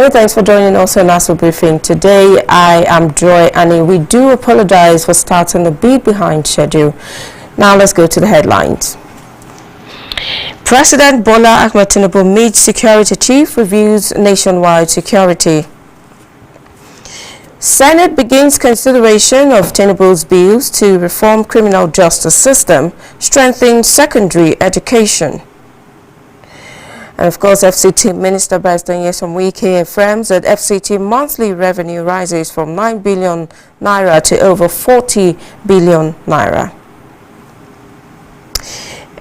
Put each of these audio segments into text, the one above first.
Many thanks for joining us on Aso Briefing. Today, I am Joy and we do apologize for starting a bit behind schedule. Now let's go to the headlines. President Bola Ahmed Tinubu meets security chief, reviews nationwide security. Senate begins consideration of Tinubu's bills to reform criminal justice system, strengthen secondary education. And of course, FCT Minister Barrister Nyesom Wike affirms that FCT monthly revenue rises from 9 billion naira to over 40 billion naira.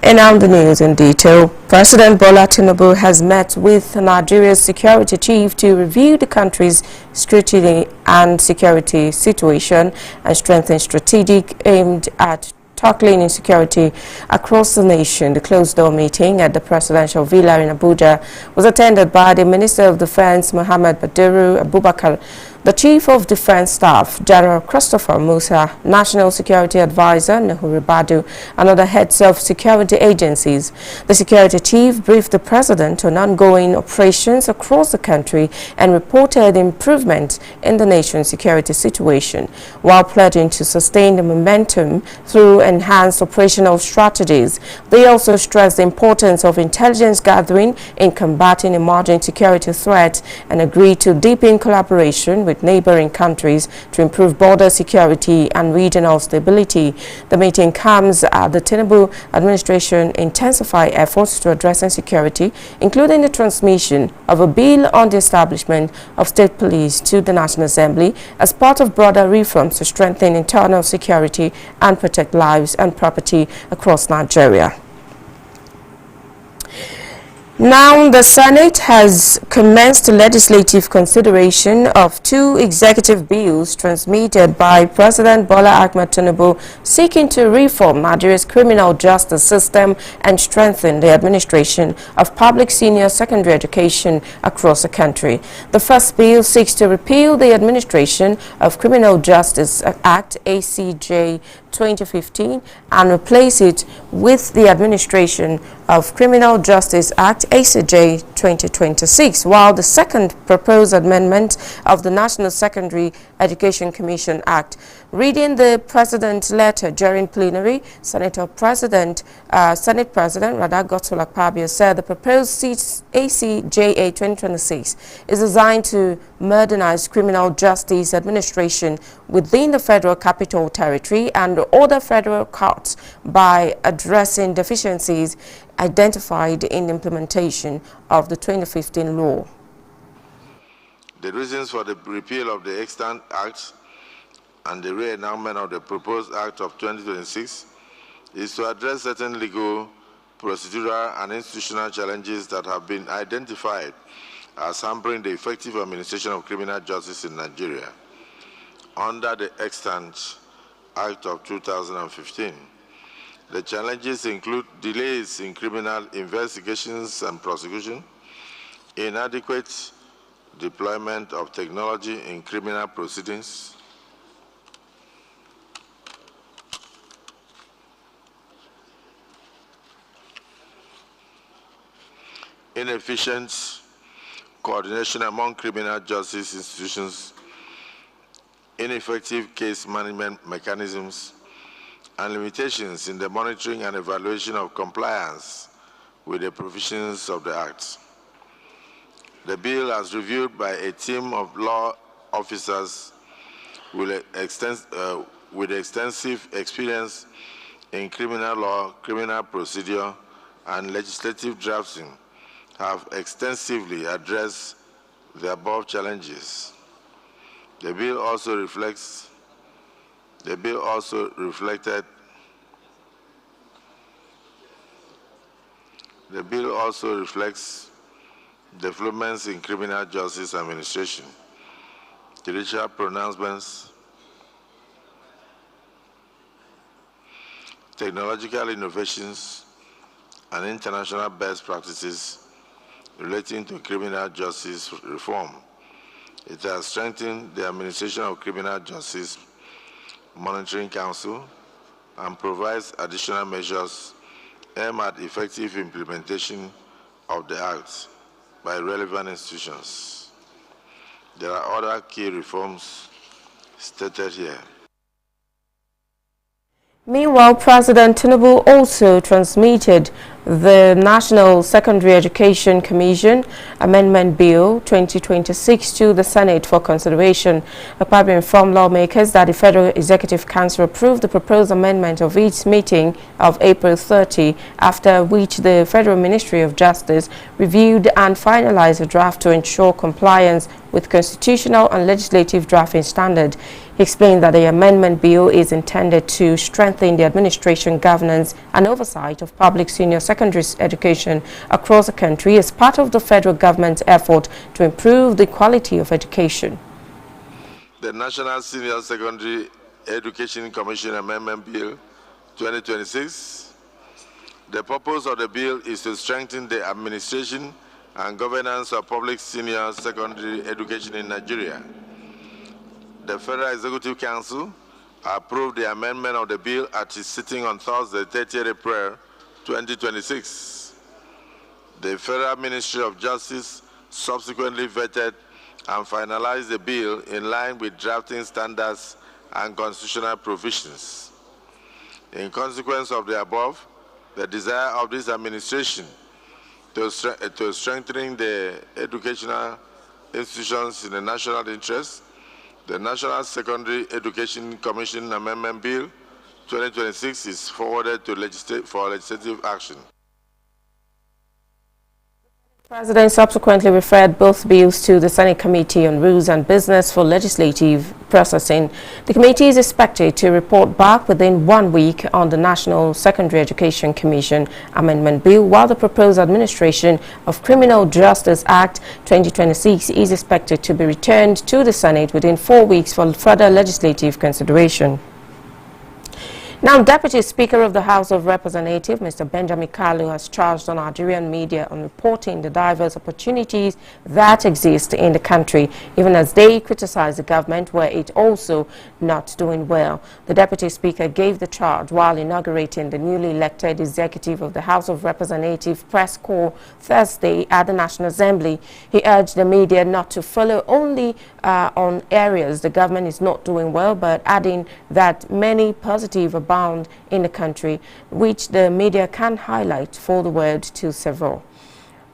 And now the news in detail. President Bola Tinubu has met with Nigeria's security chief to review the country's security and security situation and strengthen strategic aimed at tackling insecurity across the nation. The closed-door meeting at the presidential villa in Abuja was attended by the Minister of Defense, Mohammed Badiru Abubakar, the Chief of Defense Staff, General Christopher Musa, National Security Advisor, Nehru Badu, and other heads of security agencies. The security chief briefed the president on ongoing operations across the country and reported improvement in the nation's security situation, while pledging to sustain the momentum through enhanced operational strategies. They also stressed the importance of intelligence gathering in combating emerging security threats and agreed to deepen collaboration with neighboring countries to improve border security and regional stability. The meeting comes as the Tinubu administration intensify efforts to address insecurity, including the transmission of a bill on the establishment of state police to the National Assembly as part of broader reforms to strengthen internal security and protect lives and property across Nigeria. Now, the Senate has commenced legislative consideration of two executive bills transmitted by President Bola Ahmed Tinubu seeking to reform Nigeria's criminal justice system and strengthen the administration of public senior secondary education across the country. The first bill seeks to repeal the Administration of Criminal Justice Act, ACJ 2015, and replace it with the Administration of Criminal Justice Act, ACJ 2026, while the second proposed amendment of the National Secondary Education Commission Act. Reading the President's letter during plenary, Senate President Godswill Akpabio said the proposed ACJA 2026 is designed to modernize criminal justice administration within the Federal Capital Territory and other federal courts by addressing deficiencies identified in the implementation of the 2015 law. The reasons for the repeal of the extant Act and the re-enactment of the proposed Act of 2026 is to address certain legal, procedural, and institutional challenges that have been identified as hampering the effective administration of criminal justice in Nigeria under the extant Act of 2015. The challenges include delays in criminal investigations and prosecution, inadequate deployment of technology in criminal proceedings, inefficient coordination among criminal justice institutions, ineffective case management mechanisms, and limitations in the monitoring and evaluation of compliance with the provisions of the Act. The bill, as reviewed by a team of law officers with extensive experience in criminal law, criminal procedure, and legislative drafting, have extensively addressed the above challenges. The bill also reflects developments in criminal justice administration, judicial pronouncements, technological innovations, and international best practices relating to criminal justice reform. It has strengthened the administration of criminal justice monitoring council and provides additional measures aimed at effective implementation of the Act by relevant institutions. There are other key reforms stated here. Meanwhile, President Tinubu also transmitted the National Secondary Education Commission Amendment Bill 2026 to the Senate for consideration. Akpabio informed lawmakers that the Federal Executive Council approved the proposed amendment of its meeting of April 30, after which the Federal Ministry of Justice reviewed and finalized a draft to ensure compliance with constitutional and legislative drafting standard. He explained that the amendment bill is intended to strengthen the administration, governance and oversight of public senior secondary education across the country as part of the federal government's effort to improve the quality of education. The National Senior Secondary Education Commission Amendment Bill 2026. The purpose of the bill is to strengthen the administration and governance of public senior secondary education in Nigeria. The Federal Executive Council approved the amendment of the bill at its sitting on Thursday, 30 April 2026. The Federal Ministry of Justice subsequently vetted and finalized the bill in line with drafting standards and constitutional provisions. In consequence of the above, the desire of this administration to strengthen the educational institutions in the national interest, the National Secondary Education Commission Amendment Bill 2026 is forwarded to for legislative action. The President subsequently referred both bills to the Senate Committee on Rules and Business for legislative processing. The committee is expected to report back within 1 week on the National Secondary Education Commission Amendment Bill, while the proposed Administration of Criminal Justice Act 2026 is expected to be returned to the Senate within 4 weeks for further legislative consideration. Now, Deputy Speaker of the House of Representatives, Mr. Benjamin Kalu, has charged on Nigerian media on reporting the diverse opportunities that exist in the country, even as they criticize the government where it also not doing well. The Deputy Speaker gave the charge while inaugurating the newly elected executive of the House of Representatives press corps Thursday at the National Assembly. He urged the media not to follow only on areas the government is not doing well, but adding that many positive abound in the country, which the media can highlight for the word to several.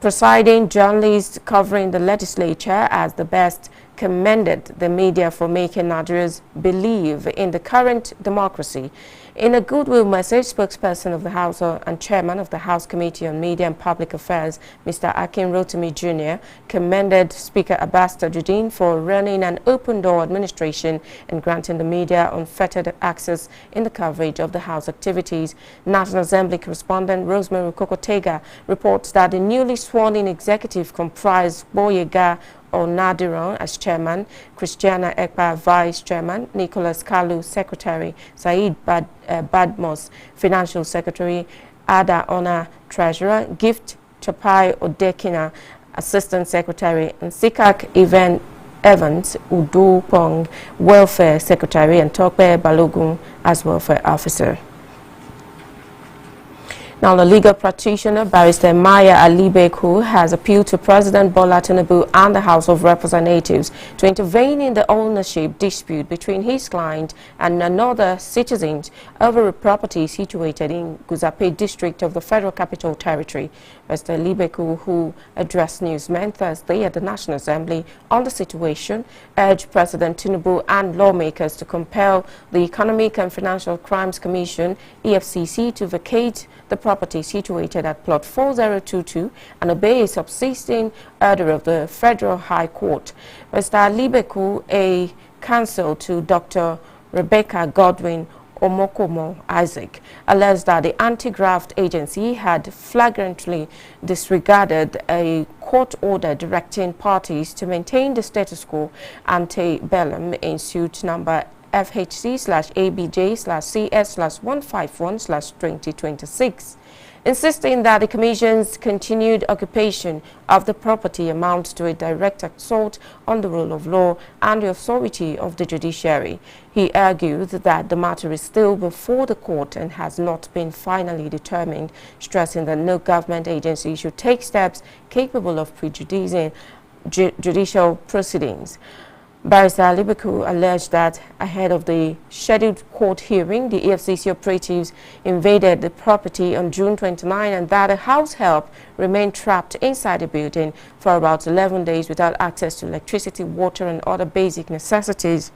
Presiding journalists covering the legislature as the best commended the media for making Nigerians believe in the current democracy. In a goodwill message, spokesperson of the House and chairman of the House Committee on Media and Public Affairs, Mr. Akin Rotimi Jr., commended Speaker Abbas Tajuddin for running an open-door administration and granting the media unfettered access in the coverage of the House activities. National Assembly correspondent Rosemary Kokotega reports that the newly sworn-in executive comprised Boyega Onadiran as chairman, Christiana Ekpa vice chairman, Nicholas Kalu secretary, Said Badmos financial secretary, Ada Ona treasurer, Gift Chapai Odekina assistant secretary, and Sikak Evans Udupong welfare secretary, and Tokpe Balogun as welfare officer. Now, the legal practitioner, Barrister Maya Alibeku, has appealed to President Bola Tinubu and the House of Representatives to intervene in the ownership dispute between his client and another citizen over a property situated in Guzape district of the Federal Capital Territory. Barrister Alibeku, who addressed newsmen Thursday at the National Assembly on the situation, urged President Tinubu and lawmakers to compel the Economic and Financial Crimes Commission, EFCC, to vacate the property situated at plot 4022 and obey a subsisting order of the Federal High Court. Mr. Libeku, a counsel to Dr. Rebecca Godwin Omokomo Isaac, alleged that the anti-graft agency had flagrantly disregarded a court order directing parties to maintain the status quo ante bellum in suit number FHC/ABJ/CS/151/2026, insisting that the Commission's continued occupation of the property amounts to a direct assault on the rule of law and the authority of the judiciary. He argued that the matter is still before the court and has not been finally determined, stressing that no government agency should take steps capable of prejudicing judicial proceedings. Barrister Alibeku alleged that ahead of the scheduled court hearing, the EFCC operatives invaded the property on June 29 and that a house help remained trapped inside the building for about 11 days without access to electricity, water and other basic necessities.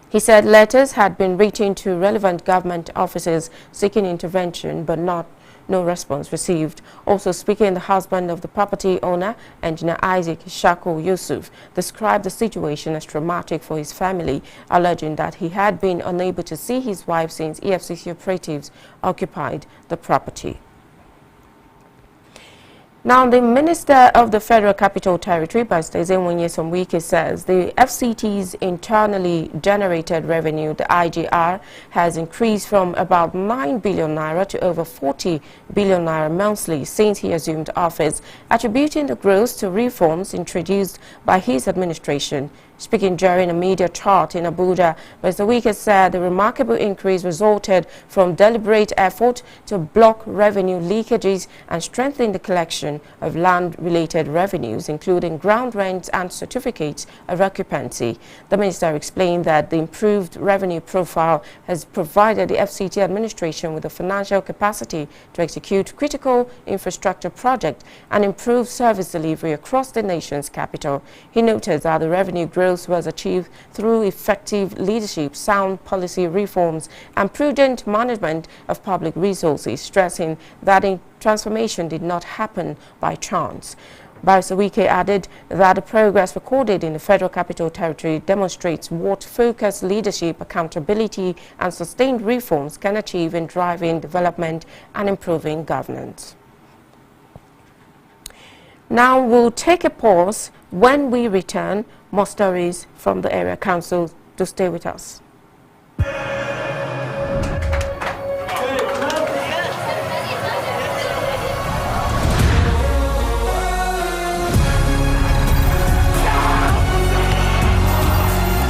He said letters had been written to relevant government officers seeking intervention, but no response received. Also speaking, the husband of the property owner, Engineer Isaac Shako Yusuf, described the situation as traumatic for his family, alleging that he had been unable to see his wife since EFCC operatives occupied the property. Now, the Minister of the Federal Capital Territory, Barrister Ezenwonye Somwike, says the FCT's internally generated revenue, the IGR, has increased from about 9 billion naira to over 40 billion naira monthly since he assumed office, attributing the growth to reforms introduced by his administration. Speaking during a media chart in Abuja, Mr. Wike said the remarkable increase resulted from deliberate effort to block revenue leakages and strengthen the collection of land-related revenues, including ground rents and certificates of occupancy. The minister explained that the improved revenue profile has provided the FCT administration with the financial capacity to execute critical infrastructure projects and improve service delivery across the nation's capital. He noted that the revenue growth was achieved through effective leadership, sound policy reforms, and prudent management of public resources, stressing that the transformation did not happen by chance. Barrister Wike added that the progress recorded in the Federal Capital Territory demonstrates what focused leadership, accountability, and sustained reforms can achieve in driving development and improving governance. Now we'll take a pause. When we return, more stories from the area council. To stay with us.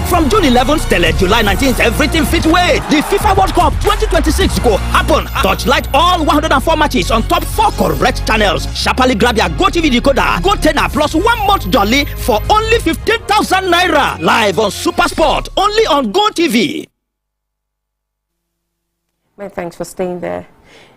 From June 11th till July 19th, everything fit way. The FIFA World Cup 2026 go happen. Touchlight all 104 matches on top 4 correct channels. Sharply grab your GoTV decoder, GoTenna plus 1 month jolly for only 15,000 naira. Live on Super Sport, only on GoTV. Well, thanks for staying there.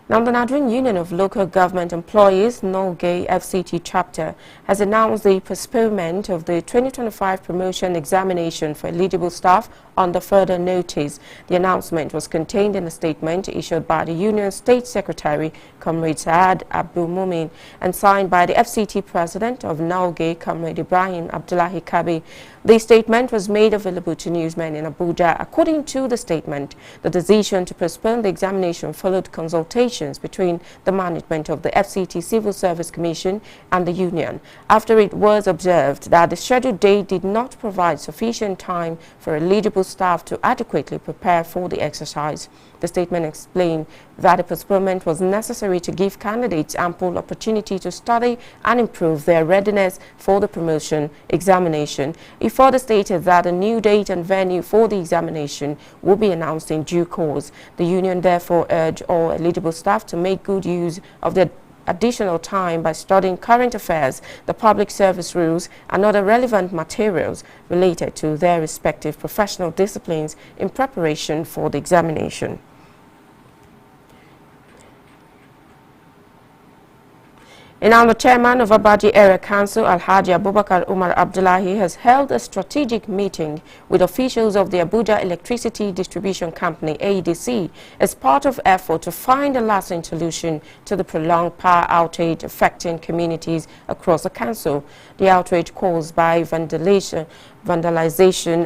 Now, the Nigerian Union of Local Government Employees, NOLGE FCT chapter, has announced the postponement of the 2025 promotion examination for eligible staff under further notice. The announcement was contained in a statement issued by the Union State Secretary, Comrade Saad Abdul Mumin, and signed by the FCT President of NOLGE, Comrade Ibrahim Abdullahi Kabi. The statement was made available to newsmen in Abuja. According to the statement, the decision to postpone the examination followed consultations between the management of the FCT Civil Service Commission and the union, after it was observed that the scheduled date did not provide sufficient time for eligible staff to adequately prepare for the exercise. The statement explained that the postponement was necessary to give candidates ample opportunity to study and improve their readiness for the promotion examination. It further stated that a new date and venue for the examination will be announced in due course. The union therefore urged all eligible staff to make good use of their additional time by studying current affairs, the public service rules, and other relevant materials related to their respective professional disciplines in preparation for the examination. And now the chairman of Abaji Area Council, Alhaji Abubakar Umar Abdullahi, has held a strategic meeting with officials of the Abuja Electricity Distribution Company, AEDC, as part of effort to find a lasting solution to the prolonged power outage affecting communities across the council. The outrage caused by vandalization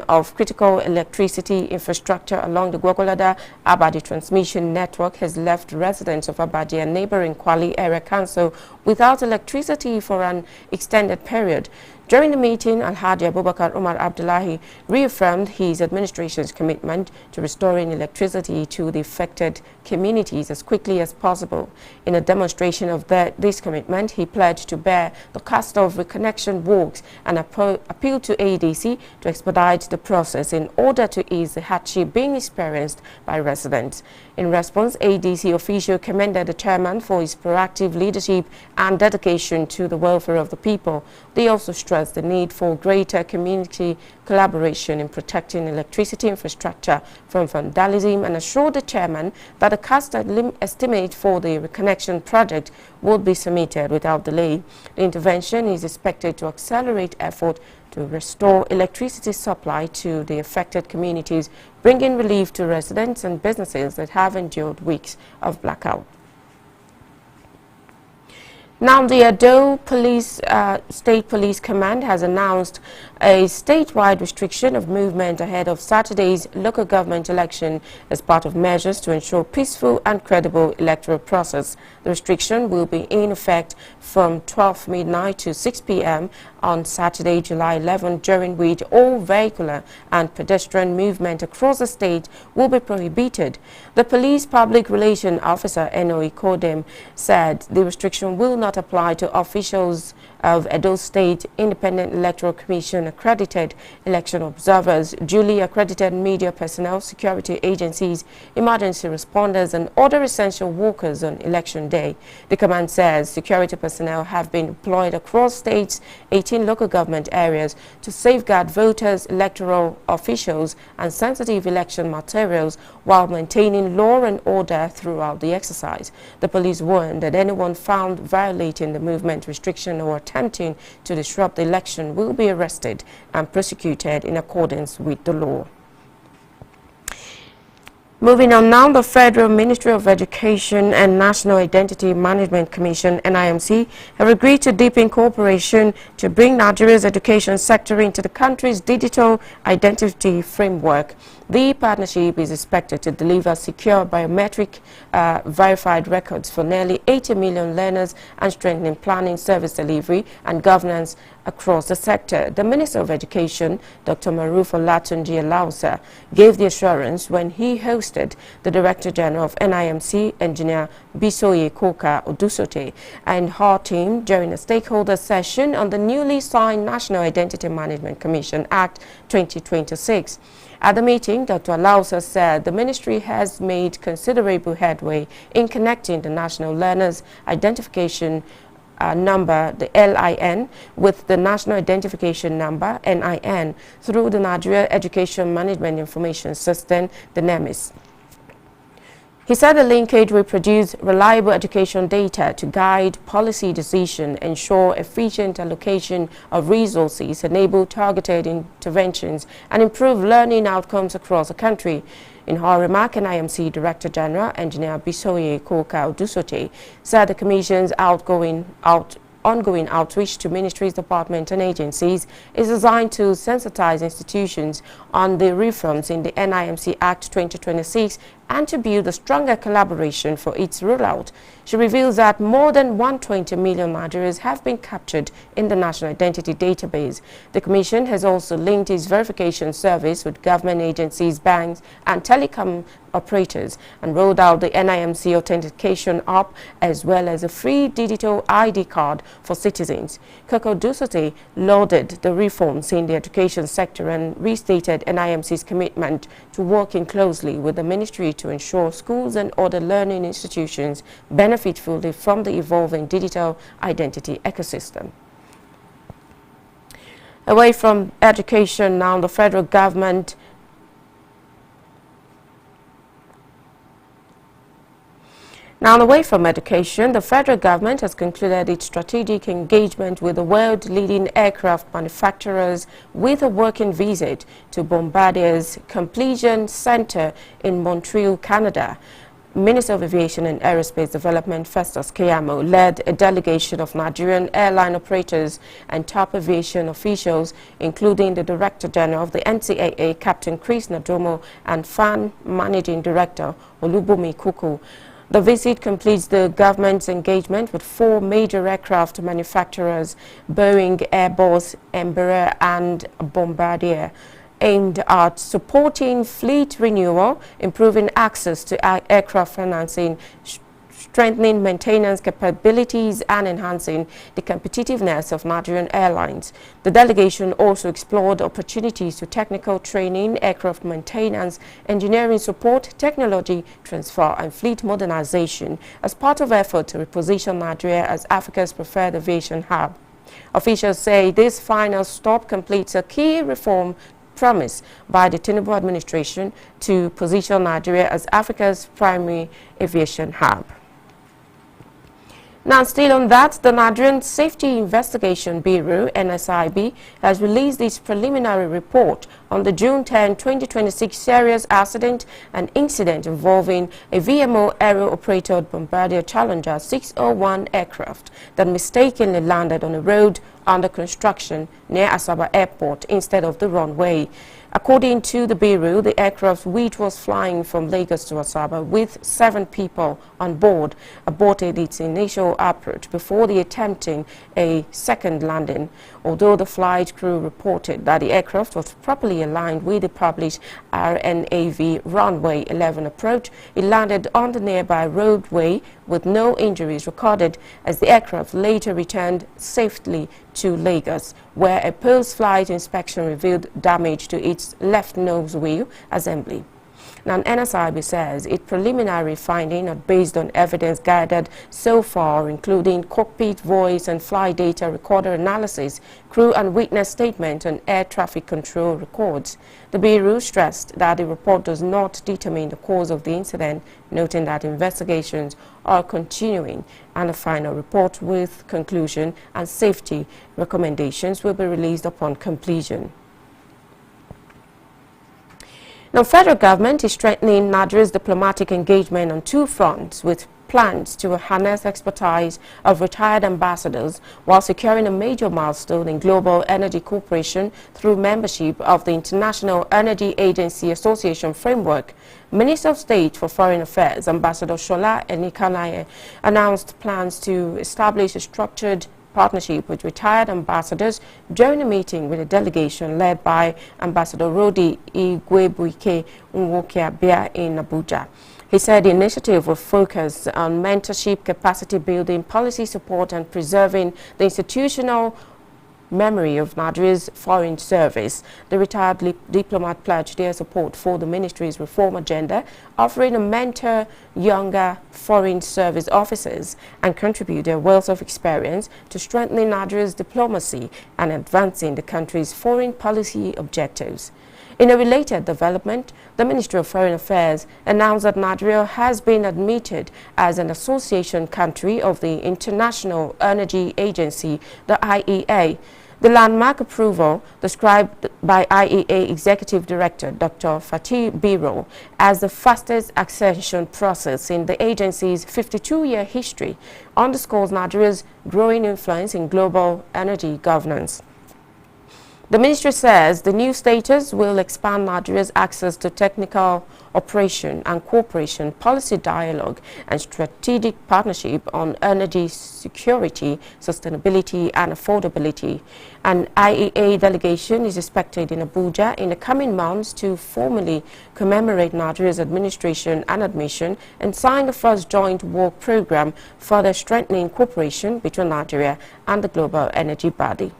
of critical electricity infrastructure along the Gwagwalada-Abadi transmission network has left residents of Abadi and neighboring Kwali Area Council without electricity for an extended period. During the meeting, Alhaji Abubakar Umar Abdullahi reaffirmed his administration's commitment to restoring electricity to the affected communities as quickly as possible. In a demonstration of this commitment, he pledged to bear the cost of reconnection works and appealed to AEDC to expedite the process in order to ease the hardship being experienced by residents. In response, AEDC official commended the chairman for his proactive leadership and dedication to the welfare of the people. They also stressed the need for greater community collaboration in protecting electricity infrastructure from vandalism and assured the chairman that the cost estimate for the reconnection project would be submitted without delay. The intervention is expected to accelerate effort to restore electricity supply to the affected communities, bringing relief to residents and businesses that have endured weeks of blackout. Now, the Edo State Police Command has announced a statewide restriction of movement ahead of Saturday's local government election as part of measures to ensure peaceful and credible electoral process. The restriction will be in effect from 12 midnight to 6 p.m. on Saturday, July 11, during which all vehicular and pedestrian movement across the state will be prohibited. The Police Public Relations Officer, Eno Ikodem, said the restriction will not apply to officials of Edo State Independent Electoral Commission accredited election observers, duly accredited media personnel, security agencies, emergency responders, and other essential workers on election day. The command says security personnel have been deployed across state's 18 local government areas to safeguard voters, electoral officials, and sensitive election materials while maintaining law and order throughout the exercise. The police warned that anyone found violating the movement restriction or attempting to disrupt the election will be arrested and prosecuted in accordance with the law. Moving on now, the Federal Ministry of Education and National Identity Management Commission, NIMC, have agreed to deepen cooperation to bring Nigeria's education sector into the country's digital identity framework. The partnership is expected to deliver secure biometric verified records for nearly 80 million learners and strengthening planning, service delivery and governance across the sector. The Minister of Education, Dr. Maruf Olatunji Alausa, gave the assurance when he hosted the Director General of NIMC, Engineer Bisoye Koka Odusote, and her team during a stakeholder session on the newly signed National Identity Management Commission Act 2026. At the meeting, Dr. Alausa said the ministry has made considerable headway in connecting the National Learners Identification Number, the LIN, with the National Identification Number, NIN, through the Nigeria Education Management Information System, the NEMIS. He said the linkage will produce reliable education data to guide policy decision, ensure efficient allocation of resources, enable targeted interventions, and improve learning outcomes across the country. In her remark, NIMC Director General, Engineer Bisoye Koka Odusote, said the Commission's ongoing outreach to ministries, departments and agencies is designed to sensitize institutions on the reforms in the NIMC Act 2026 and to build a stronger collaboration for its rollout. She reveals that more than 120 million Nigerians have been captured in the National Identity Database. The Commission has also linked its verification service with government agencies, banks and telecom operators and rolled out the NIMC Authentication app as well as a free digital ID card for citizens. Koko Dusote lauded the reforms in the education sector and restated NIMC's commitment to working closely with the ministry to ensure schools and other learning institutions benefit fully from the evolving digital identity ecosystem. Away from education now, the federal government away from education, the federal government has concluded its strategic engagement with the world-leading aircraft manufacturers with a working visit to Bombardier's Completion Center in Montreal, Canada. Minister of Aviation and Aerospace Development Festus Keyamo led a delegation of Nigerian airline operators and top aviation officials, including the Director General of the NCAA, Captain Chris Nadomo, and FAN Managing Director Olubumi Kuku. The visit completes the government's engagement with 4 major aircraft manufacturers, Boeing, Airbus, Embraer and Bombardier, aimed at supporting fleet renewal, improving access to aircraft financing, strengthening maintenance capabilities and enhancing the competitiveness of Nigerian airlines. The delegation also explored opportunities to technical training, aircraft maintenance, engineering support, technology transfer and fleet modernization as part of effort to reposition Nigeria as Africa's preferred aviation hub. Officials say this final stop completes a key reform promise by the Tinubu administration to position Nigeria as Africa's primary aviation hub. Now, still on that, the Nigerian Safety Investigation Bureau, NSIB, has released its preliminary report on the June 10, 2026 serious accident and incident involving a VMO aero-operated Bombardier Challenger 601 aircraft that mistakenly landed on a road under construction near Asaba Airport instead of the runway. According to the Bureau, the aircraft, which was flying from Lagos to Asaba with 7 people on board, aborted its initial approach before attempting a second landing. Although the flight crew reported that the aircraft was properly aligned with the published RNAV runway 11 approach, it landed on the nearby roadway with no injuries recorded as the aircraft later returned safely to Lagos, where a post-flight inspection revealed damage to its left nose wheel assembly. Now, NSIB says its preliminary findings are based on evidence gathered so far, including cockpit voice and flight data recorder analysis, crew and witness statements, and air traffic control records. The Bureau stressed that the report does not determine the cause of the incident, noting that investigations are continuing and a final report with conclusion and safety recommendations will be released upon completion. Now, federal government is strengthening Nigeria's diplomatic engagement on 2 fronts with plans to harness expertise of retired ambassadors while securing a major milestone in global energy cooperation through membership of the International Energy Agency Association framework. Minister of State for Foreign Affairs, Ambassador Shola Enikanaye, announced plans to establish a structured partnership with retired ambassadors during a meeting with a delegation led by Ambassador Rodi Igwebuike Nwokiabia in Abuja. He said the initiative will focus on mentorship, capacity building, policy support, and preserving the institutional memory of Nigeria's foreign service. The retired diplomat pledged their support for the ministry's reform agenda, offering to mentor younger foreign service officers and contribute their wealth of experience to strengthening Nigeria's diplomacy and advancing the country's foreign policy objectives. In a related development, the Ministry of Foreign Affairs announced that Nigeria has been admitted as an association country of the International Energy Agency, the IEA. The landmark approval, described by IEA Executive Director Dr. Fatih Biro as the fastest accession process in the agency's 52-year history, underscores Nigeria's growing influence in global energy governance. The ministry says the new status will expand Nigeria's access to technical operation and cooperation, policy dialogue, and strategic partnership on energy security, sustainability, and affordability. An IEA delegation is expected in Abuja in the coming months to formally commemorate Nigeria's administration and admission and sign the first joint work program, further strengthening cooperation between Nigeria and the global energy body.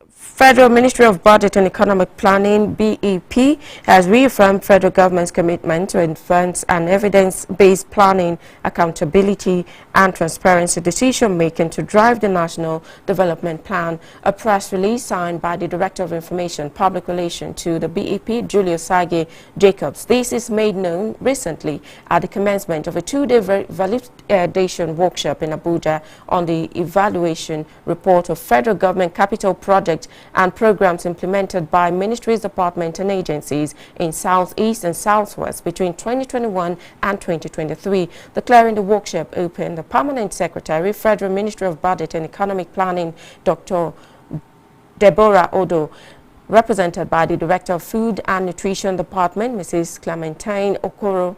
Federal Ministry of Budget and Economic Planning, BEP, has reaffirmed federal government's commitment to advance an evidence-based planning, accountability and transparency decision-making to drive the National Development Plan. A press release signed by the Director of Information Public Relations to the BEP, Julius Sage Jacobs. This is made known recently at the commencement of a 2-day validation workshop in Abuja on the evaluation report of federal government capital capital projects and programs implemented by ministries, departments and agencies in Southeast and Southwest between 2021 and 2023. Declaring the workshop open, the Permanent Secretary, Federal Ministry of Budget and Economic Planning, Dr. Deborah Odo, represented by the Director of Food and Nutrition Department, Mrs. Clementine Okoro,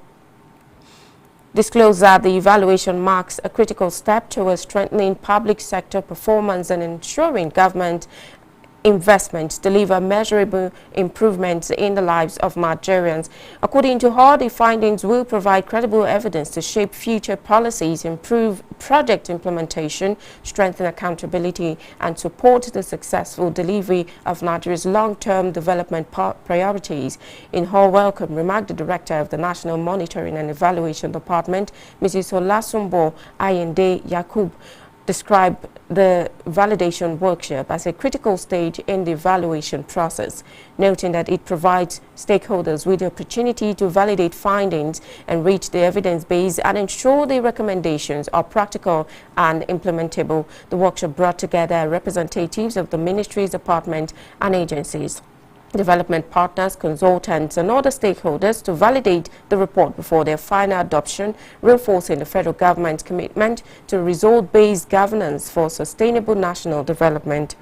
disclosed that the evaluation marks a critical step towards strengthening public sector performance and ensuring government investments deliver measurable improvements in the lives of Nigerians. According to her, the findings will provide credible evidence to shape future policies, improve project implementation, strengthen accountability, and support the successful delivery of Nigeria's long-term development priorities. In her welcome remark, the Director of the National Monitoring and Evaluation Department, Mrs. Olasumbo Ayende Yakub, described the validation workshop as a critical stage in the evaluation process, noting that it provides stakeholders with the opportunity to validate findings and reach the evidence base and ensure the recommendations are practical and implementable. The workshop brought together representatives of the ministries, departments and agencies, development partners, consultants and other stakeholders to validate the report before their final adoption, reinforcing the federal government's commitment to result-based governance for sustainable national development.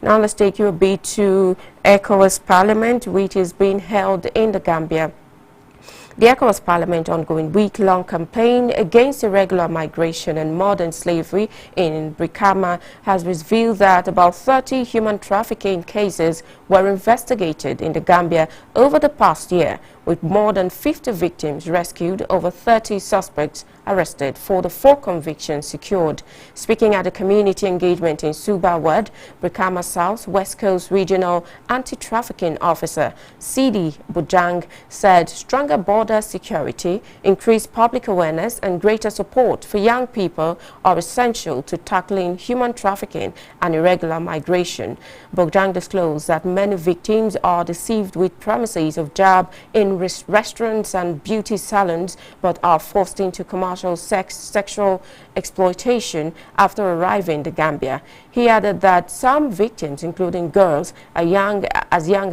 Now let's take you a bit to ECOWAS Parliament, which is being held in the Gambia. The ECOWAS Parliament ongoing week-long campaign against irregular migration and modern slavery in Brikama has revealed that about 30 human trafficking cases were investigated in the Gambia over the past year, with more than 50 victims rescued, over 30 suspects arrested for the 4 convictions secured. Speaking at a community engagement in Suba Ward, Brikama South, West Coast Regional Anti-Trafficking Officer Sidi Bujang said stronger border security, increased public awareness and greater support for young people are essential to tackling human trafficking and irregular migration. Bujang disclosed that many victims are deceived with promises of job in restaurants and beauty salons, but are forced into commercial sexual exploitation after arriving in the Gambia. He added that some victims, including girls as young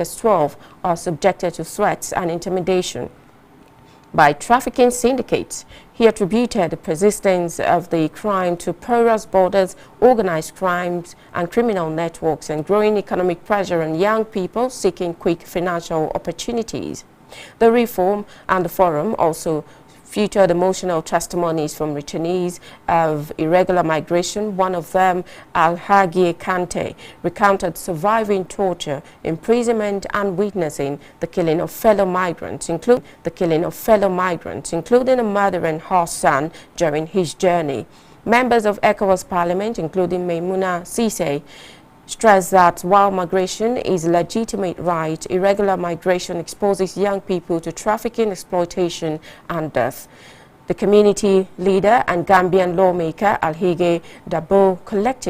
as 12, are subjected to threats and intimidation by trafficking syndicates. He attributed the persistence of the crime to porous borders, organized crimes and criminal networks, and growing economic pressure on young people seeking quick financial opportunities. The reform and the forum also featured emotional testimonies from returnees of irregular migration. One of them, Alhagie Kante, recounted surviving torture, imprisonment and witnessing the killing of fellow migrants, including a mother and her son during his journey. Members of ECOWAS Parliament, including Maimuna Sise, stressed that while migration is a legitimate right, irregular migration exposes young people to trafficking, exploitation and death. The community leader and Gambian lawmaker Alhige Dabo collected